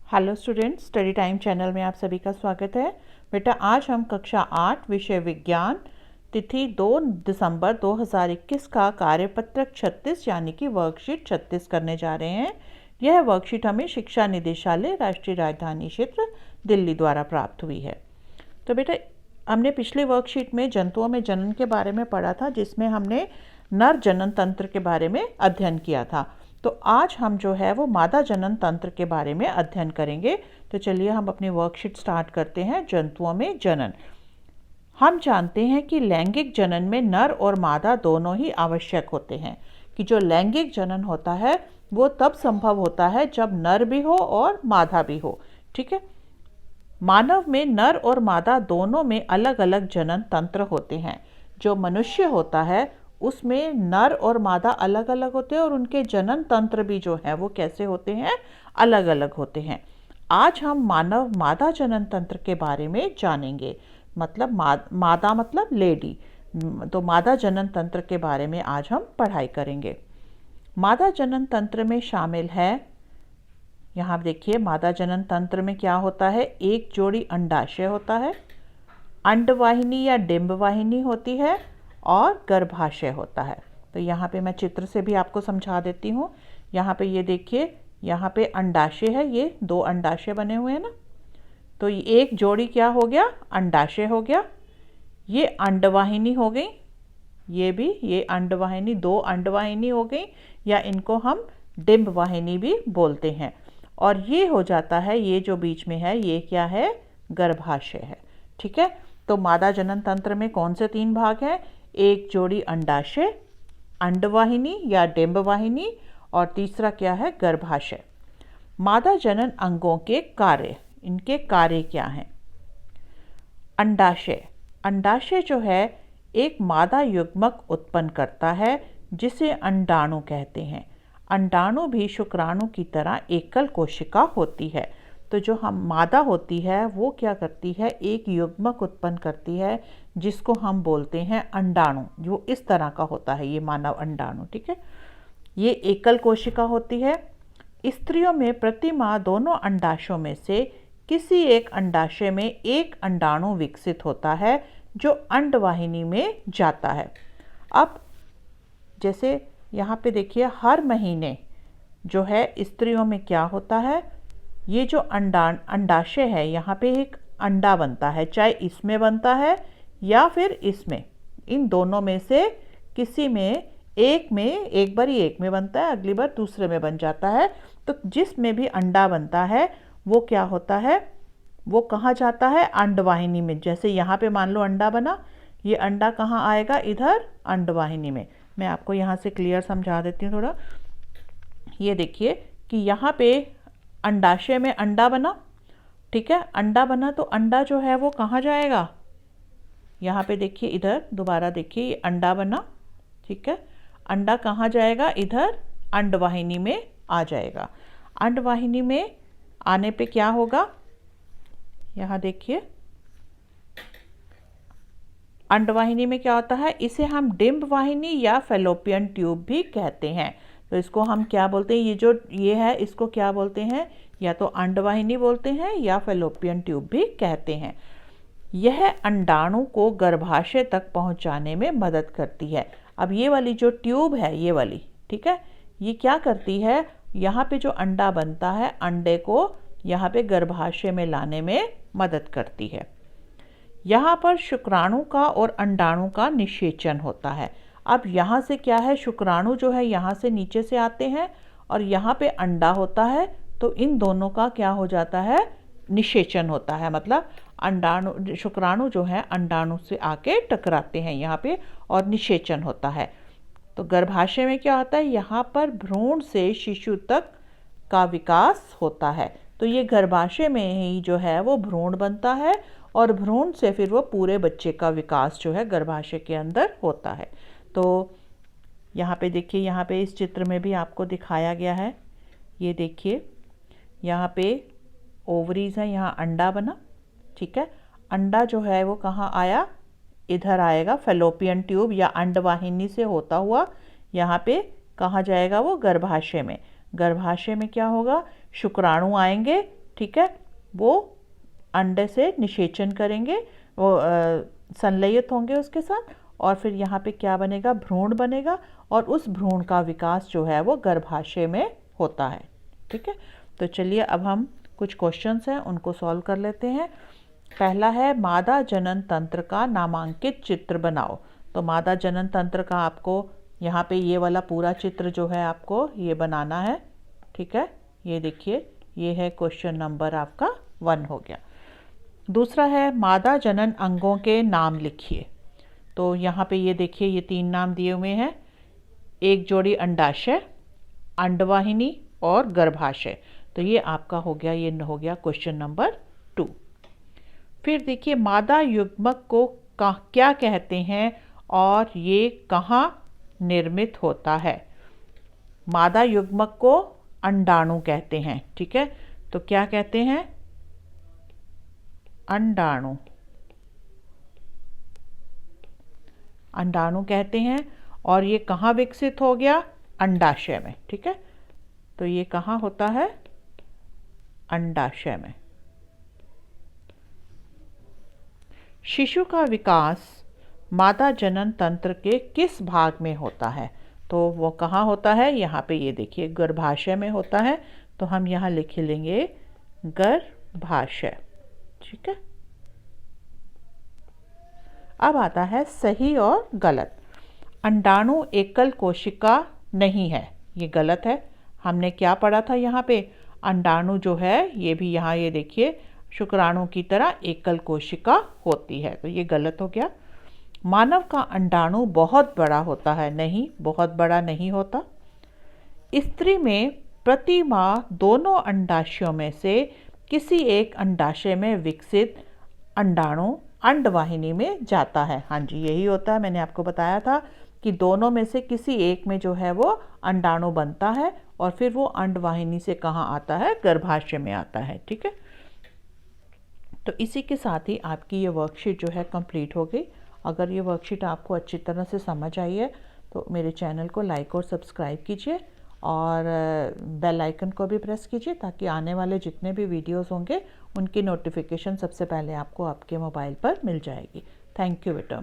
Hello students, study time channel में आप सभी का स्वागत है। बेटा, आज हम कक्षा 8 विषय विज्ञान तिथि 2 दिसंबर 2021 का कार्यपत्रक 36 यानी कि वर्कशीट 36 करने जा रहे हैं। यह वर्कशीट हमें शिक्षा निदेशालय, राष्ट्रीय राजधानी क्षेत्र, दिल्ली द्वारा प्राप्त हुई है। तो बेटा, हमने पिछले वर्कशीट में जंतुओं में जनन के बारे में पढ़ा था, जिसमें हमने नर जनन तंत्र के बारे में अध्ययन किया था। तो आज हम जो है वो मादा जनन तंत्र के बारे में अध्ययन करेंगे। तो चलिए हम अपनी वर्कशीट स्टार्ट करते हैं। जंतुओं में जनन। हम जानते हैं कि लैंगिक जनन में नर और मादा दोनों ही आवश्यक होते हैं, कि जो लैंगिक जनन होता है वो तब संभव होता है जब नर भी हो और मादा भी हो। ठीक है। मानव में नर और मादा दोनों में अलग अलग जनन तंत्र होते हैं। जो मनुष्य होता है उसमें नर और मादा अलग अलग होते हैं और उनके जनन तंत्र भी जो है वो कैसे होते हैं, अलग अलग होते हैं। आज हम मानव मादा जनन तंत्र के बारे में जानेंगे। मतलब मादा मतलब लेडी। तो मादा जनन तंत्र के बारे में आज हम पढ़ाई करेंगे। मादा जनन तंत्र में शामिल है, यहाँ देखिए मादा जनन तंत्र में क्या होता है। एक जोड़ी अंडाशय होता है, अंडवाहिनी या डिंबवाहिनी होती है और गर्भाशय होता है। तो यहाँ पे मैं चित्र से भी आपको समझा देती हूँ। यहाँ पे ये देखिए, यहाँ पे अंडाशय है, ये 2 अंडाशय बने हुए हैं ना। तो एक जोड़ी क्या हो गया, अंडाशय हो गया। ये अंडवाहिनी हो गई, ये भी, ये अंडवाहिनी, 2 अंडवाहिनी हो गई, या इनको हम डिंबवाहिनी भी बोलते हैं। और ये हो जाता है, ये जो बीच में है ये क्या है, गर्भाशय है। ठीक है। तो मादा जनन तंत्र में कौन से 3 भाग हैं? एक जोड़ी अंडाशय, अंडवाहिनी या डिंबवाहिनी, और तीसरा क्या है, गर्भाशय। मादा जनन अंगों के कार्य, इनके कार्य क्या हैं? अंडाशय। अंडाशय जो है एक मादा युग्मक उत्पन्न करता है जिसे अंडाणु कहते हैं। अंडाणु भी शुक्राणु की तरह एकल कोशिका होती है। तो जो हम मादा होती है वो क्या करती है, एक युग्मक उत्पन्न करती है जिसको हम बोलते हैं अंडाणु। जो इस तरह का होता है ये मानव अंडाणु। ठीक है। ये एकल कोशिका होती है। स्त्रियों में प्रति माह दोनों अंडाशयों में से किसी एक अंडाशय में एक अंडाणु विकसित होता है जो अंडवाहिनी में जाता है। अब जैसे यहाँ पे देखिए, हर महीने जो है स्त्रियों में क्या होता है, ये जो अंडाशय है यहाँ पे एक अंडा बनता है, चाहे इसमें बनता है या फिर इसमें। इन दोनों में से किसी में एक बार एक में बनता है, अगली बार दूसरे में बन जाता है। तो जिसमें भी अंडा बनता है वो क्या होता है, वो कहाँ जाता है, अंडवाहिनी में। जैसे यहाँ पे मान लो अंडा बना, ये अंडा कहाँ आएगा, इधर अंडवाहिनी में। मैं आपको यहाँ से क्लियर समझा देती हूँ थोड़ा। ये देखिए कि यहाँ पे अंडाशय में अंडा बना। ठीक है। अंडा बना तो अंडा जो है वो कहाँ जाएगा, यहाँ पे देखिए, इधर दोबारा देखिए, ये अंडा बना। ठीक है। अंडा कहाँ जाएगा, इधर अंडवाहिनी में आ जाएगा। अंडवाहिनी में आने पे क्या होगा, यहाँ देखिए, अंडवाहिनी में क्या होता है, इसे हम डिंब वाहिनी या फैलोपियन ट्यूब भी कहते हैं। तो इसको हम क्या बोलते हैं, ये जो ये है इसको क्या बोलते हैं, या तो अंडवाहिनी बोलते हैं या फैलोपियन ट्यूब भी कहते हैं। यह अंडाणु को गर्भाशय तक पहुंचाने में मदद करती है। अब ये वाली जो ट्यूब है, ये वाली, ठीक है, ये क्या करती है, यहाँ पे जो अंडा बनता है, अंडे को यहाँ पे गर्भाशय में लाने में मदद करती है। यहाँ पर शुक्राणु का और अंडाणु का निषेचन होता है। अब यहाँ से क्या है, शुक्राणु जो है यहाँ से नीचे से आते हैं और यहाँ पे अंडा होता है। तो इन दोनों का क्या हो जाता है, निषेचन होता है। मतलब अंडाणु, शुक्राणु जो है अंडाणु से आके टकराते हैं यहाँ पे और निषेचन होता है। तो गर्भाशय में क्या होता है, यहाँ पर भ्रूण से शिशु तक का विकास होता है। तो ये गर्भाशय में ही जो है वो भ्रूण बनता है और भ्रूण से फिर वो पूरे बच्चे का विकास जो है गर्भाशय के अंदर होता है। तो यहाँ पे देखिए, यहाँ पे इस चित्र में भी आपको दिखाया गया है। ये देखिए, यहाँ पे ओवरीज है, यहाँ अंडा बना। ठीक है। अंडा जो है वो कहाँ आया, इधर आएगा, फैलोपियन ट्यूब या अंडवाहिनी से होता हुआ यहाँ पे कहाँ जाएगा, वो गर्भाशय में। गर्भाशय में क्या होगा, शुक्राणु आएंगे। ठीक है, वो अंडे से निषेचन करेंगे, वो संलयित होंगे उसके साथ, और फिर यहाँ पे क्या बनेगा, भ्रूण बनेगा, और उस भ्रूण का विकास जो है वो गर्भाशय में होता है। ठीक है, तो चलिए अब हम कुछ क्वेश्चंस हैं उनको सॉल्व कर लेते हैं। पहला है मादा जनन तंत्र का नामांकित चित्र बनाओ। तो मादा जनन तंत्र का आपको यहाँ पे ये वाला पूरा चित्र जो है आपको ये बनाना है। ठीक है, ये देखिए, ये है क्वेश्चन नंबर आपका 1 हो गया। दूसरा है मादा जनन अंगों के नाम लिखिए। तो यहाँ पे ये देखिए, ये 3 नाम दिए हुए हैं, एक जोड़ी अंडाशय, अंडवाहिनी और गर्भाशय। तो ये आपका हो गया, ये हो गया क्वेश्चन नंबर 2। फिर देखिए मादा युग्मक को क्या कहते हैं और ये कहाँ निर्मित होता है। मादा युग्मक को अंडाणु कहते हैं। ठीक है, तो क्या कहते हैं, अंडाणु, अंडाणु कहते हैं। और ये कहाँ विकसित हो गया, अंडाशय में। ठीक है, तो ये कहाँ होता है, अंडाशय में। शिशु का विकास मादा जनन तंत्र के किस भाग में होता है। तो वो कहाँ होता है, यहाँ पे ये देखिए गर्भाशय में होता है। तो हम यहाँ लिख लेंगे गर्भाशय। ठीक है, अब आता है सही और गलत। अंडाणु एकल कोशिका नहीं है, ये गलत है। हमने क्या पढ़ा था यहाँ पे, अंडाणु जो है ये भी यहाँ ये देखिए शुक्राणु की तरह एकल कोशिका होती है, तो ये गलत हो गया। मानव का अंडाणु बहुत बड़ा होता है, नहीं, बहुत बड़ा नहीं होता। स्त्री में प्रति माह दोनों अंडाशयों में से किसी एक अंडाशय में विकसित अंडाणु अंडवाहिनी में जाता है। हाँ जी, यही होता है, मैंने आपको बताया था कि दोनों में से किसी एक में जो है वो अंडाणु बनता है और फिर वो अंडवाहिनी से कहाँ आता है, गर्भाशय में आता है। ठीक है, तो इसी के साथ ही आपकी ये वर्कशीट जो है कंप्लीट हो गई। अगर ये वर्कशीट आपको अच्छी तरह से समझ आई है तो मेरे चैनल को लाइक और सब्सक्राइब कीजिए और बेल आइकन को भी प्रेस कीजिए ताकि आने वाले जितने भी वीडियोस होंगे उनकी नोटिफिकेशन सबसे पहले आपको आपके मोबाइल पर मिल जाएगी। थैंक यू बेटा।